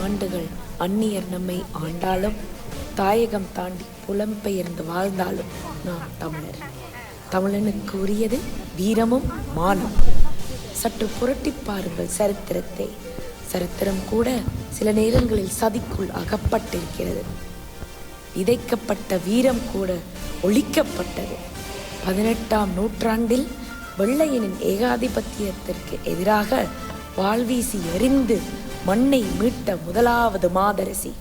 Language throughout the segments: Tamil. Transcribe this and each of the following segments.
ஆண்டுகள் அந்நியர் நம்மை ஆண்டாலும், தாயகம் தாண்டி புலம்பெயர்ந்து வாழ்ந்தாலும் நாம் தமிழர். தமிழனுக்கு உரியது வீரமும் மானம். சற்று புரட்டி பாருங்கள் சரித்திரத்தை. சரித்திரம் கூட சில நேரங்களில் சதிக்குள் அகப்பட்டிருக்கிறது. விதைக்கப்பட்ட வீரம் கூட ஒழிக்கப்பட்டது. 18ஆம் நூற்றாண்டில் வெள்ளையனின் ஏகாதிபத்தியத்திற்கு எதிராக வாழ்வீசி எறிந்து மண்ணை மீட்ட முதலாவது மாதரசி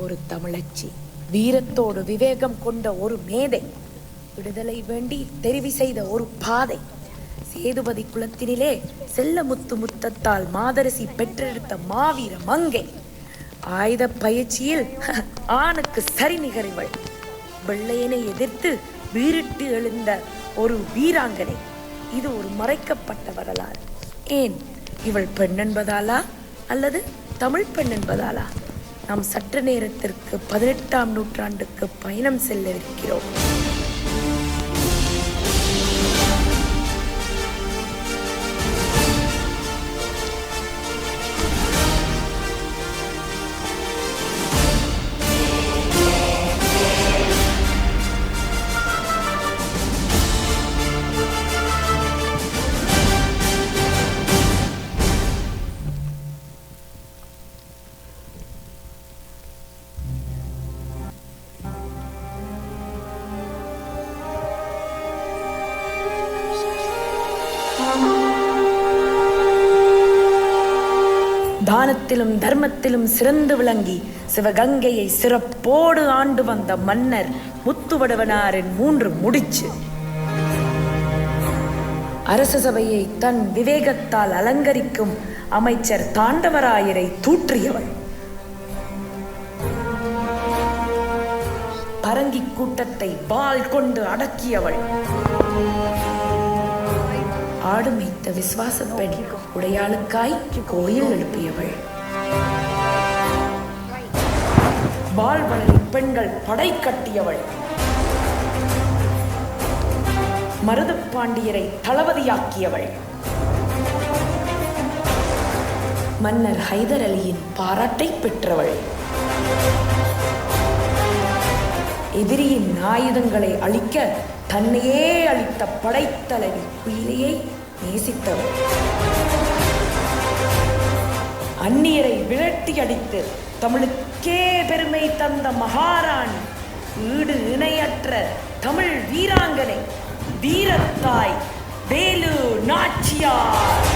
ஒரு தமிழச்சி. வீரத்தோடு விவேகம் கொண்ட ஒரு மேதை, விடுதலை வேண்டி தெரிவு செய்த ஒரு பாதை. சேதுபதி குலத்தினிலே செல்ல முத்தத்தால் மாதரசி பெற்றெடுத்த மாவீர மங்கை. ஆயுத பயிற்சியில் ஆணுக்கு சரி நிகரிவள். வெள்ளையனை எதிர்த்து வீரிட்டு எழுந்த ஒரு வீராங்கனை. இது ஒரு மறைக்கப்பட்ட வரலாறு. ஏன் இவள் பெண் என்பதாலா அல்லது தமிழ் பெண் என்பதாலா? நாம் சற்று நேரத்திற்கு 18ஆம் நூற்றாண்டுக்கு பயணம் செல்லவிருக்கிறோம். தானத்திலும் தர்மத்திலும் சிறந்து விளங்கி சிவகங்கையை சிறப்போடு ஆண்டு வந்த மன்னர் முத்துவடுவனாரின் 3 முடிச்சு. அரச சபையை தன் விவேகத்தால் அலங்கரிக்கும் அமைச்சர் தாண்டவராயரை தூற்றியவள். பரங்கி கூட்டத்தை வாள் கொண்டு அடக்கியவள். ஆடு மேய்த்த விசுவாச பெண் உடையாளுக்காய் கோயில் எழுப்பியவள். வாழ்வழி பெண்கள் படை கட்டியவள். மருதுப்பாண்டியரை தளபதியாக்கியவள். மன்னர் ஹைதர் அலியின் பாராட்டை பெற்றவள். எதிரியின் ஆயுதங்களை அழிக்க தன்னையே அளித்த படைத்தலைவி குயிலியை நேசித்தவள். அந்நியரை விரட்டி அடித்து தமிழுக்கே பெருமை தந்த மகாராணி, ஈடு இணையற்ற தமிழ் வீராங்கனை, வீரத்தாய் வேலு நாச்சியார்.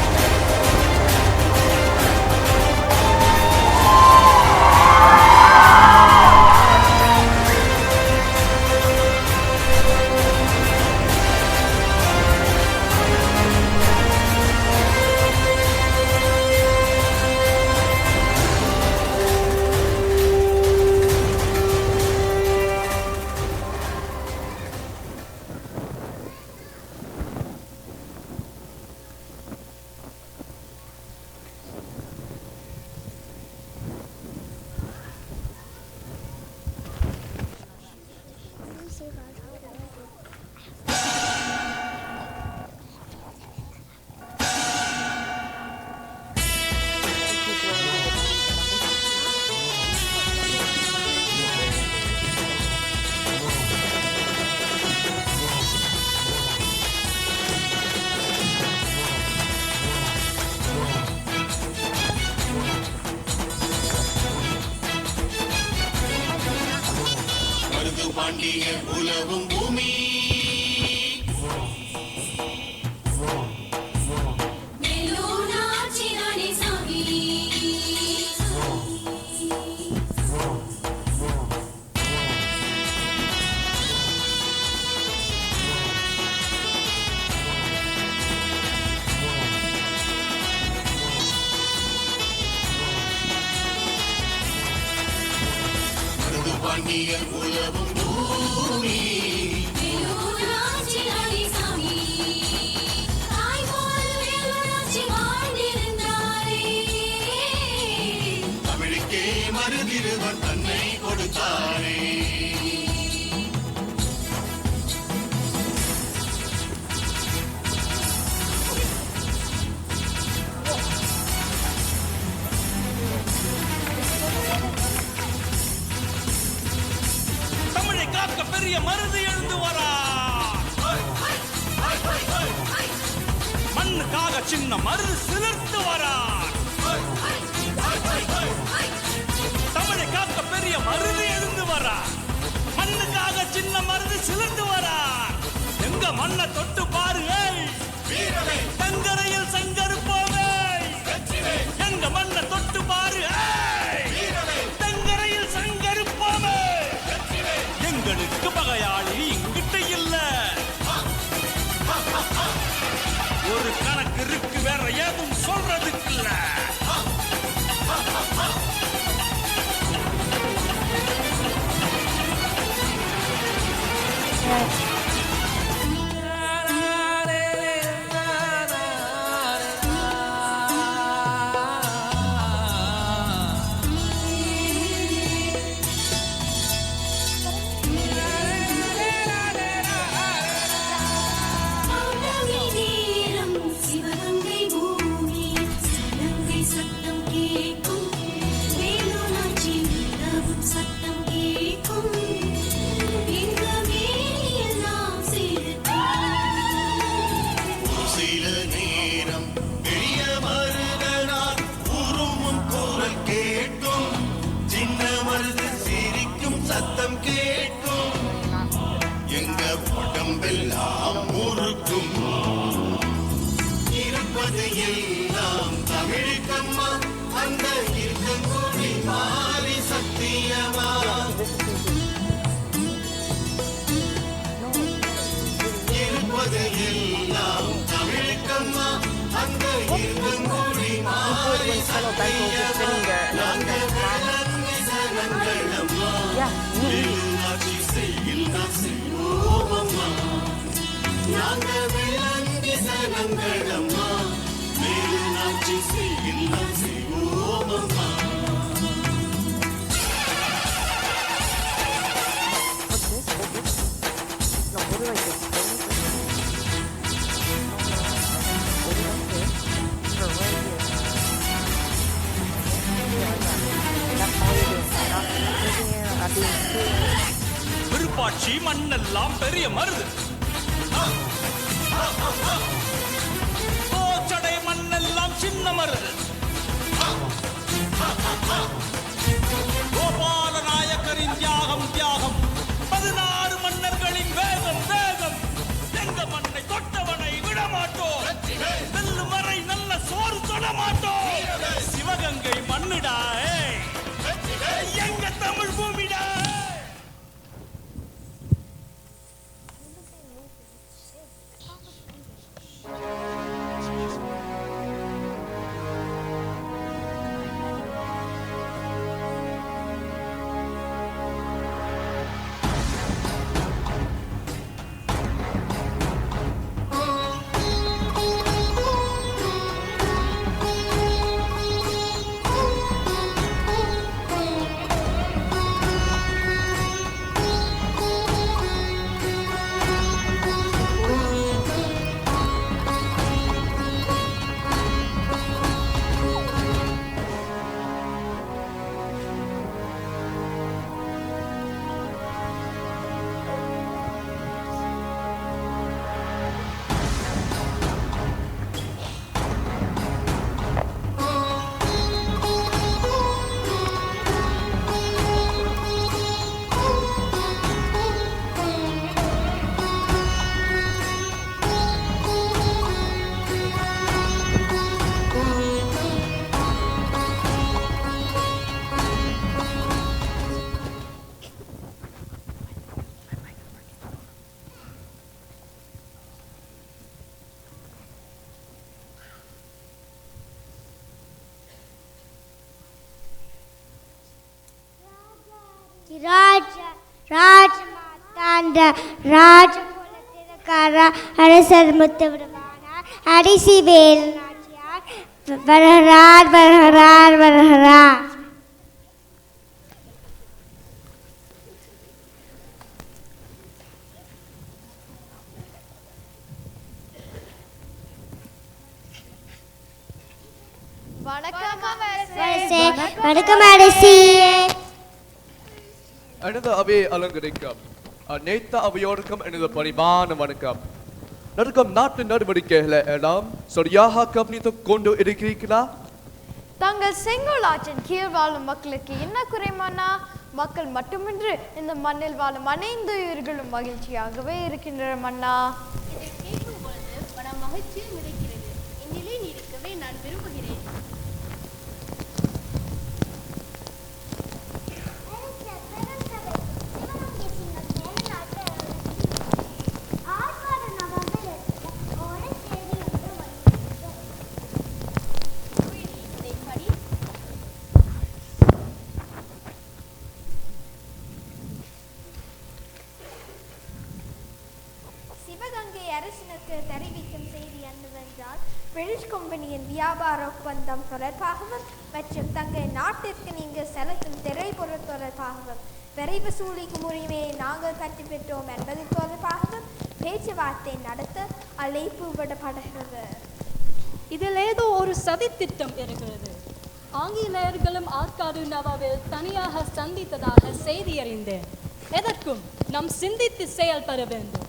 பாண்டியர் உலவும் பூமி பாண்டியர் உலவும் பூமி தமிழுக்கே மருதிருவர் தன்னை கொடுத்தாரே. பெரிய மருது எழுந்து வரா. மண்ணுக்காக சின்ன மருது சிலிர்த்து வரா. தமிழை காக்க பெரிய மருது எழுந்து வரா. மண்ணுக்காக சின்ன மருது சிலிர்த்து வரா. எங்க மண்ணை தொட்டு பாருங்க, தங்கரையில் சங்கருப்போமே. எங்க மண்ணை தொட்டு பாரு, தங்கரையில் சங்கருப்போமே. எங்களுக்கு பகையாளி இங்கிட்ட இல்ல. ஒரு கணக்கு இருக்கு, வேற ஏதும் சொல்றதுக்கு இல்ல. விருப்பாட்சி மண்ணெல்லாம் பெரிய மருது. கோச்சடை மண்ணெல்லாம் சின்ன மருது. கோபால நாயக்கரின் தியாகம் தியாகம். 16 மன்னர்களின் வேகம் வேகம். எங்க மண்ணை தொட்டவனை விடமாட்டோம். வெல்லும் வரை நல்ல சோறு தொட மாட்டோம். சிவகங்கை மண்ணுடா, எங்க தமிழ் பூமிடா. ராஜகுலத்திற்கார அரசர் முத்துவிடுவானார் அரிசி வேல் நாச்சியார் வருகிறார் வருகிறார் வருகிறார். அனந்த அவை அலங்கரிக்கும் அனைத்து அவையோருக்கும் எனது பணிவான வணக்கம். நடக்கும் நாட்டு நடவடிக்கைகளை எல்லாம் சரியாக கவனித்துக் கொண்டு இருக்கிறீர்களா? தங்கள் செங்கோல் ஆற்றின் கீழ் வாழும் மக்களுக்கு என்ன குறைமானா? மக்கள் மட்டுமின்றி இந்த மண்ணில் வாழும் அனைத்து உயிர்களும் மகிழ்ச்சியாகவே இருக்கின்றன மன்னா. இதை கேட்கும் பொழுது மன மகிழ்ச்சியும் இருக்கிறது. இந்நிலை நீடிக்கவே நான் விரும்புகிறேன். சிவகங்கை அரசனுக்கு தெரிவிக்கும் செய்தி என்னவென்றால், பிரிட்டிஷ் கம்பெனியின் வியாபார ஒப்பந்தம் தொடர்பாகவும் மற்றும் தங்கள் நாட்டிற்கு நீங்கள் செலுத்தும் திரைப்பொருள் தொடர்பாகவும் வரி வசூலிக்கும் உரிமையை நாங்கள் கற்றுவிட்டோம் என்பது தொடர்பாகவும் பேச்சுவார்த்தை நடத்த அழைப்பு விடப்படுகிறது. இதில் ஏதோ ஒரு சதித்திட்டம் இருக்கிறது. ஆங்கிலேயர்களும் ஆற்காடு நவாவில் தனியாக சந்தித்ததாக செய்தி அறிந்தேன். எதற்கும் நாம் சிந்தித்து செயல்பட வேண்டும்.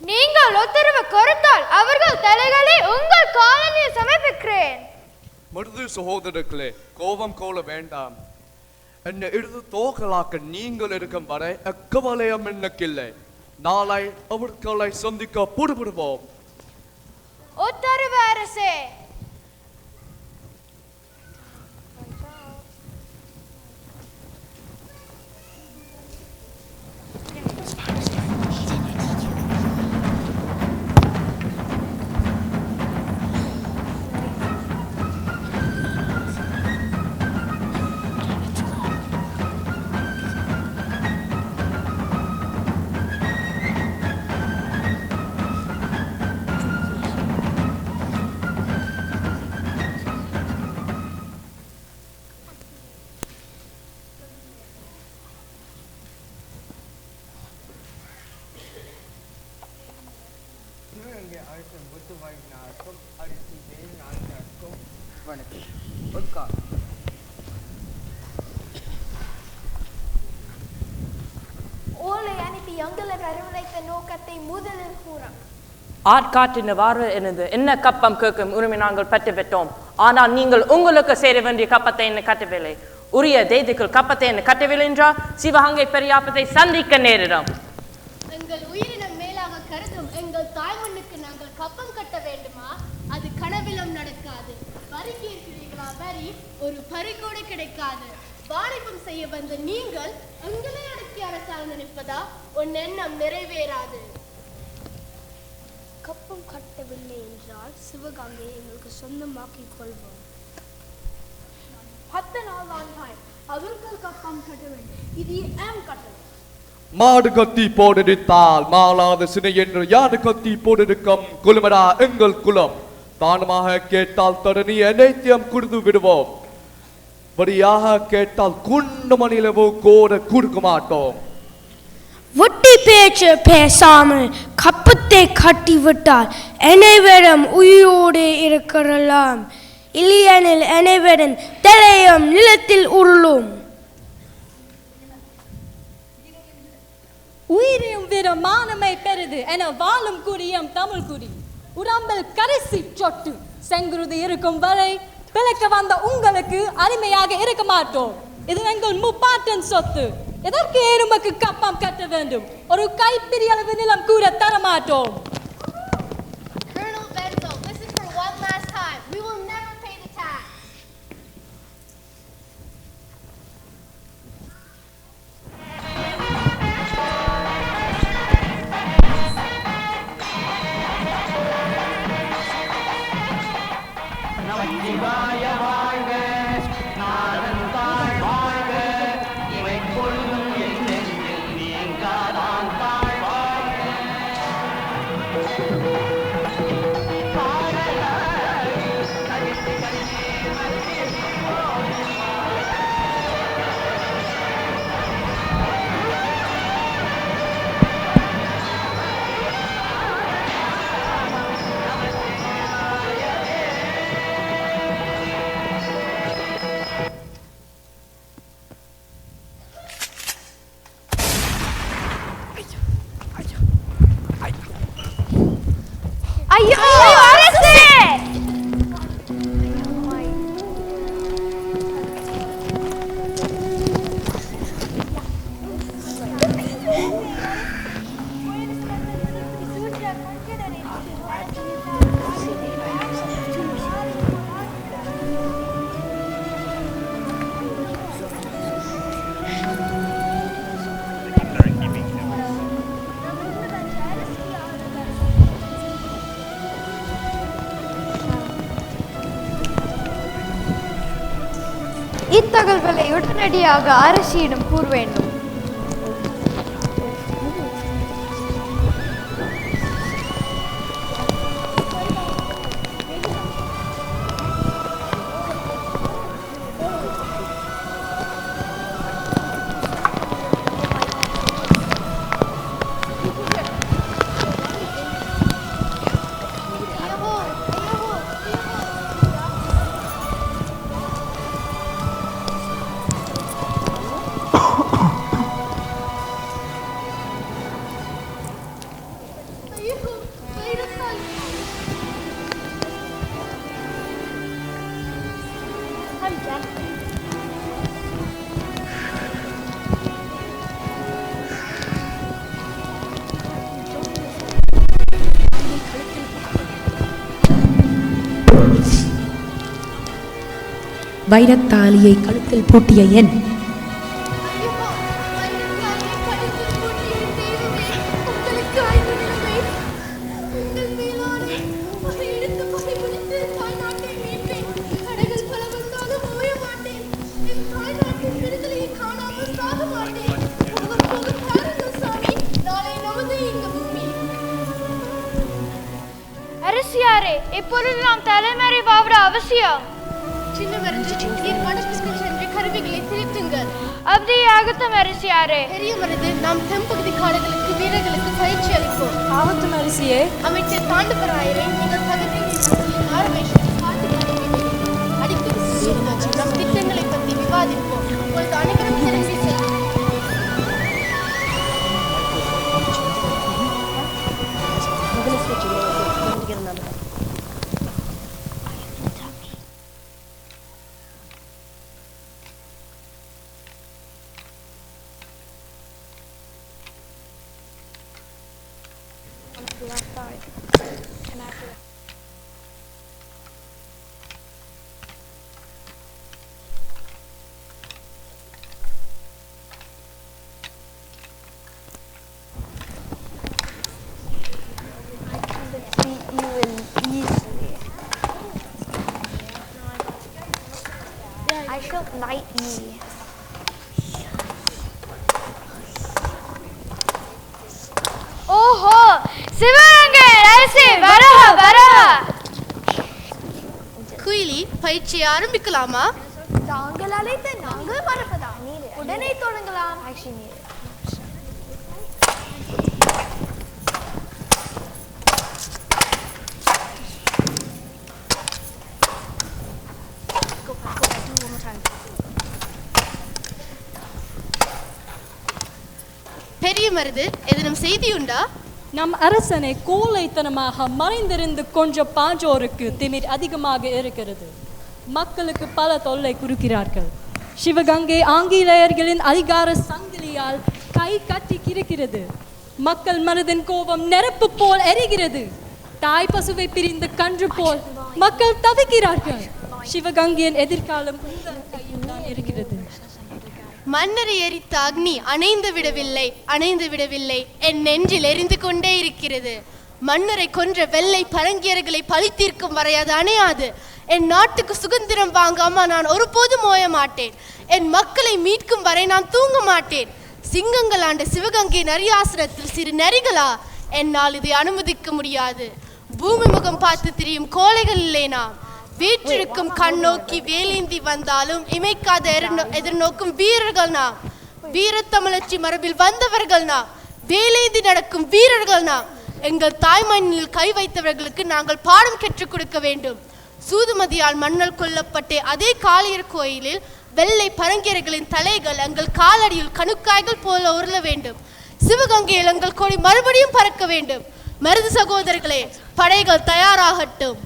நீங்கள் உத்தரவு கொடுத்தால் அவர்கள் தலைகளை உங்கள் காலனியில் சமர்ப்பிக்கிறேன். மருது சகோதரர்களே, கோபம் கொள்ள வேண்டாம். என்னை இழுத்து தோக்கலாக்க நீங்கள் இருக்கும் வரை அக்கவலையம் எனக்கில்லை. நாளை அவர்களை சந்திக்க புறப்படுவோம். உத்தரவு அரசே. ஓலை அனுப்பி எங்களை வரவழைத்த நோக்கத்தை முதலில் கூற. ஆட்காட்டின் வார எனது என்ன கப்பம் கேட்கும் உரிமை நாங்கள் பெற்றுவிட்டோம். ஆனால் நீங்கள் உங்களுக்கு சேர வேண்டிய கப்பத்தை என்ன கட்டவில்லை. உரிய தேதிக்குள் கப்பத்தை என்ன கட்டவில்லை என்றால் சிவகங்கை பெரியாப்பத்தை சந்திக்க நேரிடும். எங்கள் உயிரினம் மேலாக கருதும் எங்கள் தாய்மண்ணுக்கு நாங்கள் கப்பம் கட்ட வேண்டுமா? அது கனவிலும் நடக்காது. வரி கேட்கிறீர்களா? வரி ஒரு பறி கூட கிடைக்காது. வாணிபம் செய்ய வந்த நீங்கள் எங்களை அடக்கி அரசாங்க நிற்பதா? உன் எண்ணம் நிறைவேறாது. கப்பம் கட்டவில்லை என்றால் சிவகங்கையை எங்களுக்கு சொந்தமாக்கிக் கொள்வோம். 10 நாள் ஆண்டாய் அவர்கள் கப்பம் கட்ட வேண்டும். இது ஏன் கட்டளை? மாடு கத்தி போடிருத்தால் மாளாத சினை என்று யாரு கத்தி போடிருக்கும் குலுமரா எங்கள் குலம். தானமாக கேட்டால் தடனி அனைத்தியம் கொடுத்து விடுவோம். வரியாக கேட்டால் குண்டு மணிலவோ கோட கொடுக்க மாட்டோம். வட்டி பேச்சு பேசாமல் கப்பத்தை கட்டி விட்டால் அனைவரும் உயிரோடு இருக்கிறலாம். இல்லையெனில் அனைவரின் தலையும் நிலத்தில் உருளும். உயிரையும் விட மானமை பெறுது என வாழும் குடியும் தமிழ் குடி. உடம்பில் கடைசி சொட்டு செங்குருதி இருக்கும் வரை பிழைக்க வந்த உங்களுக்கு அடிமையாக இருக்க மாட்டோம். இது எங்கள் முப்பாட்டின் சொத்து. எதற்கு எருமைக்கு கப்பம் கட்ட வேண்டும்? ஒரு கைப்பிடி அளவு நிலம் கூட தர மாட்டோம். Colonel Benzo, listen for one last time. We will never pay the tax. இத்தகவல்களை உடனடியாக அரசியிடம் கூற வேண்டும். வைரத்தாலியை கழுத்தில் பூட்டிய என் அரசியாரே, இப்பொழுது நாம் தலைமறைவாவது அவசியம். கருவிகளை திருத்துங்கள். அப்படியே ஆகட்டும் அரசியாரே. பெரிய மருது, நாம் தென்பகுதி காடுகளுக்கு வீரர்களுக்கு பயிற்சி அளிப்போம். ஆகட்டும் அரசியே. அமைச்சர் தாண்டவராயரை நீங்கள் பகுதியில் ஆரம்பித்து அடிக்கடி நம் திட்டங்களை பற்றி விவாதிப்போம். இப்பொழுது அனைவரும் திரும்பி செல்வோம். ஓஹோ, சிவகங்கை அரசி வரஹ வரஹ. குயிலி, பயிற்சியை ஆரம்பிக்கலாமா? தாங்கள் அழைத்த நாங்கள் மறப்பதா? உடனே தொடங்கலாம். பெரிய மருது, எதனும் செய்தி உண்டா? நம் அரசனை கோழைத்தனமாக மறைந்திருந்து கொஞ்சம் பாஞ்சோருக்கு திமிர் அதிகமாக இருக்கிறது. மக்களுக்கு பல தொல்லை கொடுக்கிறார்கள். சிவகங்கை ஆங்கிலேயர்களின் அதிகார சங்கிலியால் கை கட்டி கிடக்கிறது. மக்கள் மனதின் கோபம் நெருப்பு போல் எரிகிறது. தாய் பசுவை பிரிந்த கன்று போல் மக்கள் தவிக்கிறார்கள். சிவகங்கையின் எதிர்காலம் உங்கள் கையில் தான் இருக்கிறது. மன்னரை எரித்த அக்னி அணைந்து விடவில்லை, என் நெஞ்சில் எரிந்து கொண்டே இருக்கிறது. மன்னரை கொன்ற வெள்ளை பரங்கியர்களை பழித்தீர்க்கும் வரை அது அணையாது. என் நாட்டுக்கு சுதந்திரம் வாங்காம நான் ஒருபோதும் ஓய மாட்டேன். என் மக்களை மீட்கும் வரை நான் தூங்க மாட்டேன். சிங்கங்கள் ஆண்ட சிவகங்கை நரியாசனத்தில் சிறு நரிகளா? என்னால் இதை அனுமதிக்க முடியாது. பூமி முகம் பார்த்து திரியும் கோழைகள் இல்லை நாம். வீற்றிருக்கும் கண்ணோக்கி வேலேந்தி வந்தாலும் இமைக்காத எதிர்நோக்கும் வீரர்கள் நாம். வீரத்தமிழச்சி மரபில் வந்தவர்கள் நாம். வேலேந்தி நடக்கும் வீரர்கள் நாம். எங்கள் தாய்மண்ணில் கை வைத்தவர்களுக்கு நாங்கள் பாடம் கற்றுக் கொடுக்க வேண்டும். சூதுமதியால் மன்னல் கொல்லப்பட்ட அதே காளியர் கோயிலில் வெள்ளை பரங்கியர்களின் தலைகள் எங்கள் காலடியில் கணுக்காய்கள் போல உருள வேண்டும். சிவகங்கையில் எங்கள் கொடி மறுபடியும் பறக்க வேண்டும். மருது சகோதரர்களே, படைகள் தயாராகட்டும்.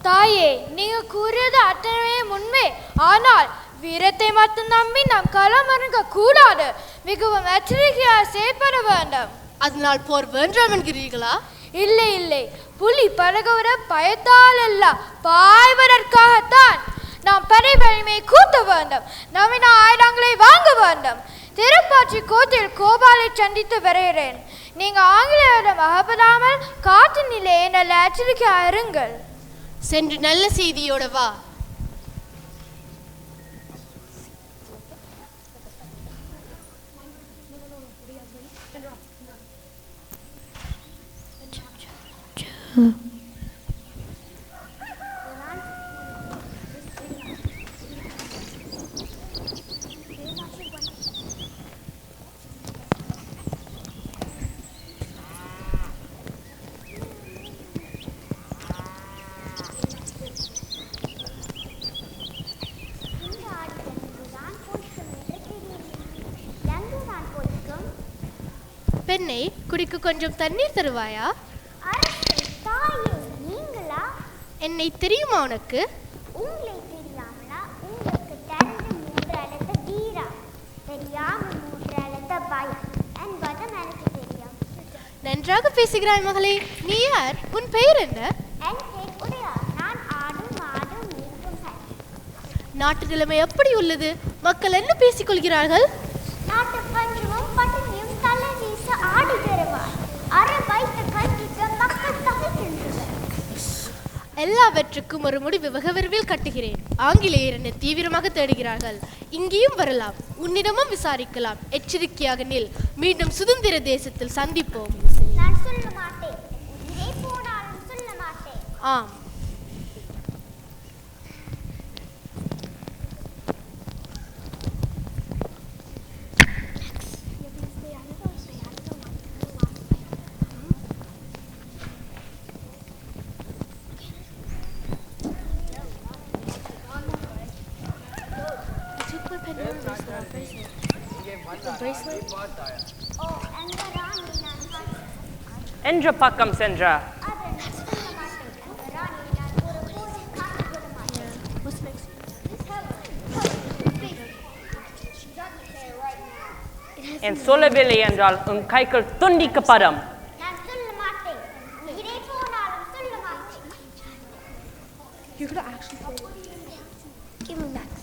தாயே, நீங்க கூறியது அத்தனை உண்மை. ஆனால் வீரத்தை மட்டும் நம்பி நாம் களம் இறங்க கூடாது. மிகவும் எச்சரிக்கையாக செயல்பட வேண்டும். அதனால் போர் வேண்டாம் என்கிறீர்களா? இல்லை இல்லை, புலி பழகுவர பயத்தால் அல்ல, பாய்வதற்காகத்தான். நாம் படை வலிமையை கூட்ட வேண்டும். நவீன ஆயுதங்களை வாங்க வேண்டும். திருப்பாச்சி கோட்டையில் கோபாலை சந்தித்து வருகிறேன். நீங்க ஆங்கிலேயரிடம் அகப்படாமல் காட்டு நிலையை நல்ல எச்சரிக்கையாக இருங்கள். சென்று நல்ல செய்தியோட வா. பெண்ணே, குடிக்கு கொஞ்சம் தண்ணீர் தருவாயா? என்னை தெரியுமா உனக்கு? உங்களை தெரியாமலா? உங்களுக்கு தெரிந்து 3 அழுத்த வீரா, தெரியாமல் 3 அழுத்த பயம் என்பதும் எனக்கு தெரியும். நன்றாக பேசுகிறாய் மகளே. நீ யார்? உன் பெயர் என்ன? என் பெயர் உதயா. நான் ஆடும் மாடும் மீட்டும் கலை. நாட்டு நிலைமை எப்படி உள்ளது? மக்கள் என்ன பேசிக் கொள்கிறார்கள்? நாட்டு பஞ்சமும் பட்டினியும் தலை வீச ஆடி வருவார். அரை வைத்த கல்விக்கு மக்கள் தவிக்கின்றனர். எல்லாவற்றுக்கும் ஒரு முடிவு வெகு விரைவில் கட்டுகிறேன். ஆங்கிலேயர் என்னை தீவிரமாக தேடுகிறார்கள். இங்கேயும் வரலாம், உன்னிடமும் விசாரிக்கலாம். எச்சரிக்கையாக நில். மீண்டும் சுதந்திர தேசத்தில் சந்திப்போம். நான் சொல்ல மாட்டேன். இதே போனாலும் சொல்ல மாட்டேன். ஆம். என்ற பக்கம் சென்ற என் சொல்லவில்லை என்றால் உன் கைகள் துண்டிக்கப்படும். நான் சொல்ல மாட்டேன். இதே போனாலும் சொல்ல மாட்டேன். You could actually give him access.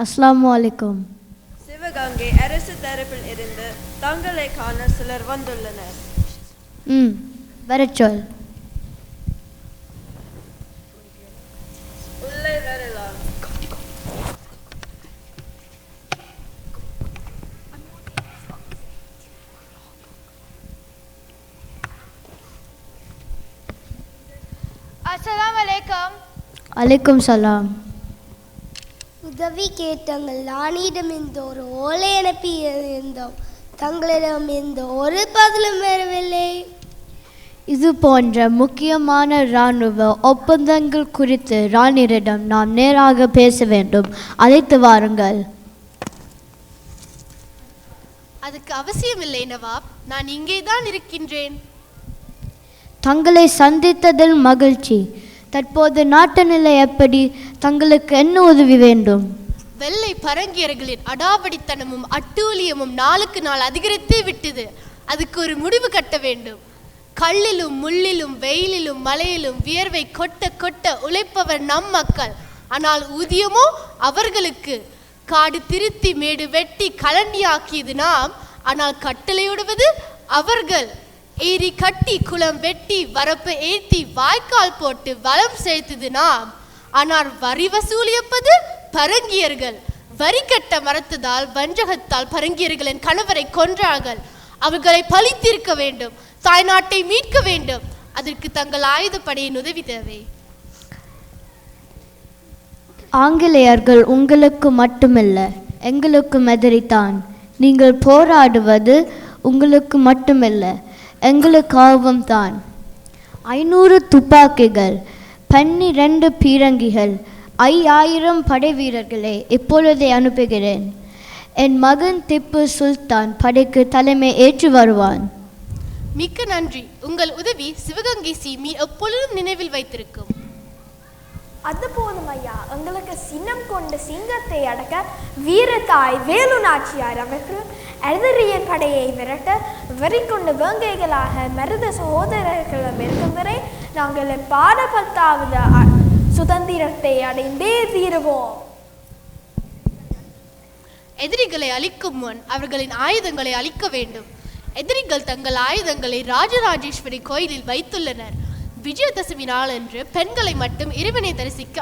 அஸ்ஸலாமு அலைக்கும். சிவகங்கை அரசு தரப்பில் இருந்து தங்களை காண சிலர் வந்துள்ளனர். வரச்சொல். உள்ளே வரலாம். அஸ்ஸலாமு அலைக்கும். அலைக்கும் சலாம். உதவி கேட்டங்கள் ராணியிடம் இந்த ஒரு ஓலை அனுப்பி இருந்தோம். தங்களிடம் இந்த ஒரு பதிலும் வரவில்லை. இது போன்ற முக்கியமான இராணுவ ஒப்பந்தங்கள் குறித்து ராணியிடம் நாம் நேராக பேச வேண்டும். அழைத்து வாருங்கள். அதுக்கு அவசியமில்லை நவாப். நான் இங்கேதான் இருக்கின்றேன். தங்களை சந்தித்ததில் மகிழ்ச்சி. தற்போது நாட்டு நிலை எப்படி? தங்களுக்கு என்ன உதவி வேண்டும்? வெள்ளை பரங்கியர்களின் அடாவடித்தனமும் அட்டூழியமும் நாளுக்கு நாள் அதிகரித்தே விட்டது. அதுக்கு ஒரு முடிவு கட்ட வேண்டும். கல்லிலும் முள்ளிலும் வெயிலிலும் மழையிலும் வியர்வை கொட்ட கொட்ட உழைப்பவர் நம் மக்கள். ஆனால் ஊதியமோ அவர்களுக்கு. காடு திருத்தி மேடு வெட்டி கலண்டியாக்கியது நாம், ஆனால் கட்டளையிடுவது அவர்கள். ஏரி கட்டி குளம் வெட்டி வரப்பு ஏத்தி வாய்க்கால் போட்டு வளம் செலுத்துது நாம். ஆனால் வரி வசூலிப்பது பரங்கியர்கள். வரி கட்ட மறுத்ததால் வஞ்சகத்தால் பரங்கியர்களின் கணவரை கொன்றார்கள். அவர்களை பழி தீர்க்க வேண்டும். தாய்நாட்டை மீட்க வேண்டும். அதற்கு தங்கள் ஆயுதப்படையின் உதவி தேவை. ஆங்கிலேயர்கள் உங்களுக்கு மட்டுமல்ல, எங்களுக்கும் எதிரித்தான். நீங்கள் போராடுவது உங்களுக்கு மட்டுமல்ல, எங்களுக்காகவும் தான். 500 துப்பாக்கிகள், 12 பீரங்கிகள், 5000 படை வீரர்களை இப்பொழுதே அனுப்புகிறேன். என் மகன் திப்பு சுல்தான் படைக்கு தலைமை ஏற்று வருவான். மிக்க நன்றி. உங்கள் உதவி சிவகங்கை சீமி எப்பொழுதும் நினைவில் வைத்திருக்கும். அது போதும் ஐயா. எங்களுக்கு சின்னம் கொண்டு சிங்கத்தை அடக்க வீரத்தாய் வேலு நாச்சியார் அவர்கள் எதிரியின் படையை விரட்ட வெறி கொண்டு வேங்கைகளாக மருத சகோதரர்களும் இருக்கும் வரை நாங்கள் பாடப்பத்தாவது சுதந்திரத்தை அடைந்தே தீருவோம். எதிரிகளை அழிக்கும் முன் அவர்களின் ஆயுதங்களை அழிக்க வேண்டும். எதிரிகள் தங்கள் ஆயுதங்களை ராஜராஜேஸ்வரி கோயிலில் வைத்துள்ளனர். விஜயதசமி நாளன்று பெண்களை மட்டும் இறைவனை தரிசிக்க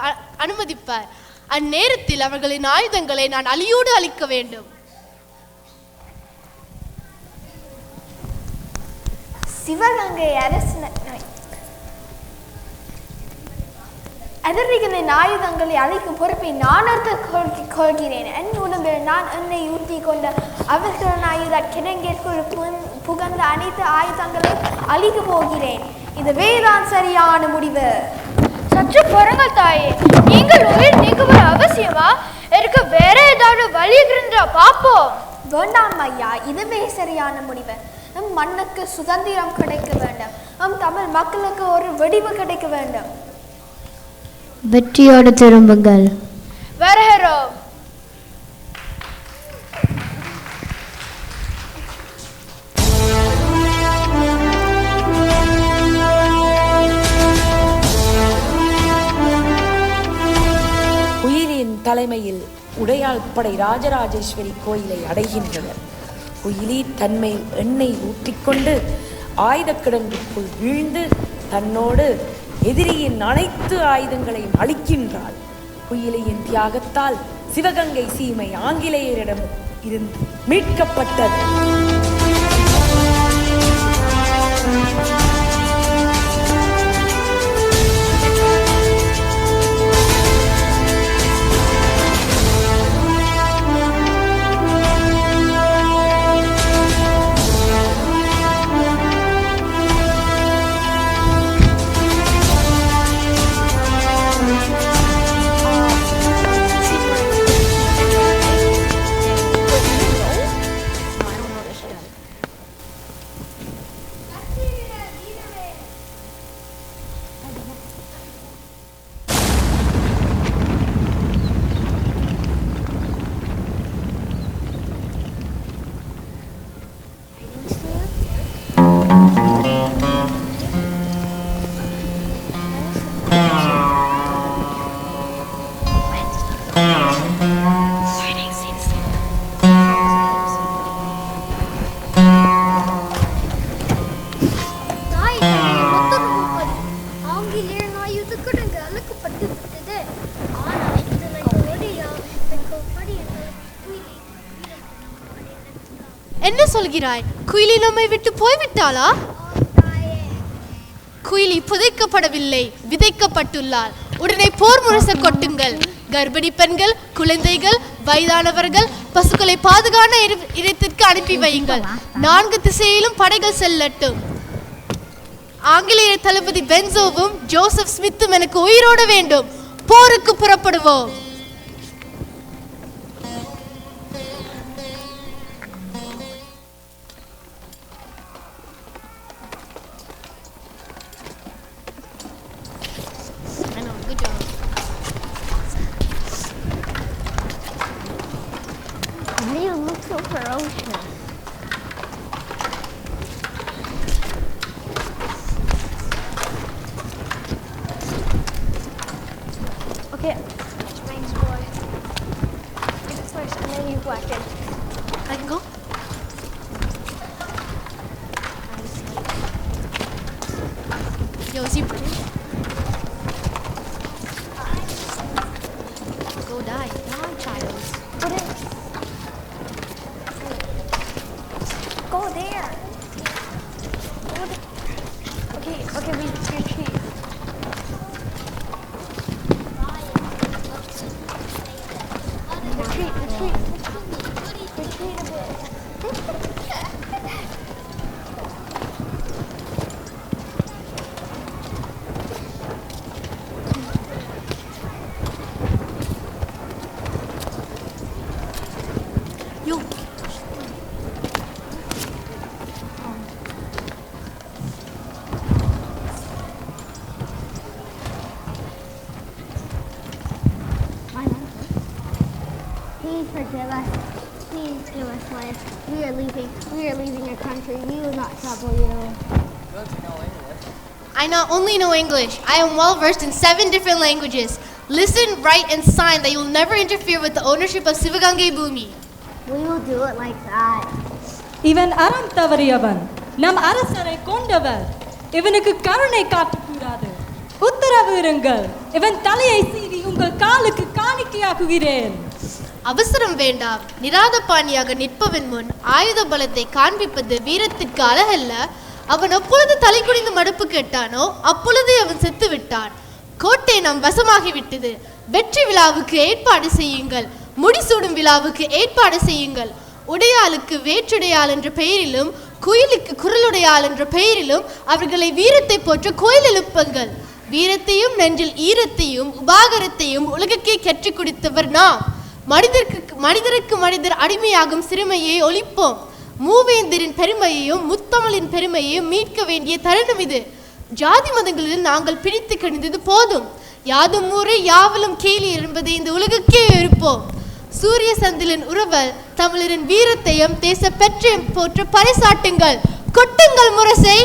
அனுமதிப்பார். அந்நேரத்தில் அவர்களின் ஆயுதங்களை நான் அழியோடு அழிக்க வேண்டும். சிவகங்கை எதிரிகளின் ஆயுதங்களை அழிக்கும் பொறுப்பை நான் எடுத்துக் கொள்கிறேன். என் உடம்பில் நான் என்னை ஊற்றி கொண்ட அவர்களின் ஆயுத கிணங்கிற்குள் புகழ்ந்த அனைத்து ஆயுதங்களை அழிக்கப் போகிறேன். இதுவேதான் சரியான முடிவு. சற்று பொறுங்கள் தாயே. நீங்கள் உயிர் நீக்குவது அவசியமா? எனக்கு வேற ஏதாவது வழி இருந்தா பாப்போம். வேண்டாம் ஐயா, இதுவே சரியான முடிவு. நம் மண்ணுக்கு சுதந்திரம் கிடைக்க வேண்டும். நம் தமிழ் மக்களுக்கு ஒரு வெடிவு கிடைக்க வேண்டும். வெற்றியோடு திரும்புங்கள். வருகிறோம். குயிலியின் தலைமையில் உடையாள் படை ராஜராஜேஸ்வரி கோயிலை அடைகின்றனர். குயிலி தன்மேல் எண்ணெய் ஊற்றிக்கொண்டு ஆயுதக்கிடங்குக்குள் வீழ்ந்து தன்னோடு எதிரியின் அனைத்து ஆயுதங்களையும் அழிக்கின்றாள். குயிலியின் தியாகத்தால் சிவகங்கை சீமை ஆங்கிலேயரிடம் இருந்து மீட்கப்பட்டது. என்ன சொல்கிறாய்? குயிலி நம்மை விட்டு போய்விட்டாளா? குயிலி புதைக்கப்படவில்லை, விதைக்கப்பட்டுள்ளார். உடனே போர் முரச கொட்டுங்கள். கர்ப்பிணி பெண்கள், குழந்தைகள், வயதானவர்கள், பசுக்களை பாதுகான இடத்திற்கு அனுப்பி வையுங்கள். 4 திசையிலும் படைகள் செல்லட்டும். ஆங்கிலேய தளபதி பென்சோவும் ஜோசப் ஸ்மித்தும் எனக்கு உயிரோட வேண்டும். போருக்கு புறப்படுவோம். You look so ferocious. Okay, James boy. Get it first and then you whack it. I can go? I see. Please forgive us. Please give us life. We are leaving your country. We will not trouble you. I not only know English, I am well versed in 7 different languages. Listen, write, and sign that you will never interfere with the ownership of Sivagangai Bhumi. We will do it like that. இவன் அறம் தவறியவன் நம் அரசரை கொண்டவர் இவனுக்கு கருணை காட்டக்கூடாது உத்தரவு இருங்கள் இவன் தலையை சீவி உங்கள் காலுக்கு காணிக்கையாக்குகிறேன் அவசரம் வேண்டாம் நிராதபாணியாக நிற்பவன் முன் ஆயுத பலத்தை காண்பிப்பது வீரத்திற்கு அழகல்ல அவன் எப்பொழுது தலை குனிந்து மடுப்பு கேட்டானோ அப்பொழுது அவன் செத்து விட்டான் கோட்டை நம் வசமாகிவிட்டது வெற்றி விழாவுக்கு ஏற்பாடு செய்யுங்கள் முடிசூடும் விழாவுக்கு ஏற்பாடு செய்யுங்கள் உடையாளுக்கு வேற்றுடையாள் என்ற பெயரிலும் குயிலுக்கு குரலுடையாள் என்ற பெயரிலும் அவர்களை வீரத்தை போற்ற கோயில் எழுப்புங்கள் வீரத்தையும் நெஞ்சில் ஈரத்தையும் உபாகரத்தையும் உலகுக்கே கற்றுக் கொடுத்தவர் நாம் மனிதருக்கு மனிதர் அடிமையாகும் சிறுமையை ஒழிப்போம் மூவேந்தரின் பெருமையையும் முத்தமிழின் பெருமையையும் மீட்க வேண்டிய தருணம் இது ஜாதி மதங்களில் நாங்கள் பிடித்து கணிந்தது போதும் யாதும் ஊரே யாவலும் கேலி என்பதை இந்த உலகுக்கே இருப்போம் சூரிய சந்திலன் உறவல் தமிழரின் வீரத்தையும் தேச பெற்றையும் போற்ற பறைசாட்டுங்கள் கொட்டுங்கள் முரசை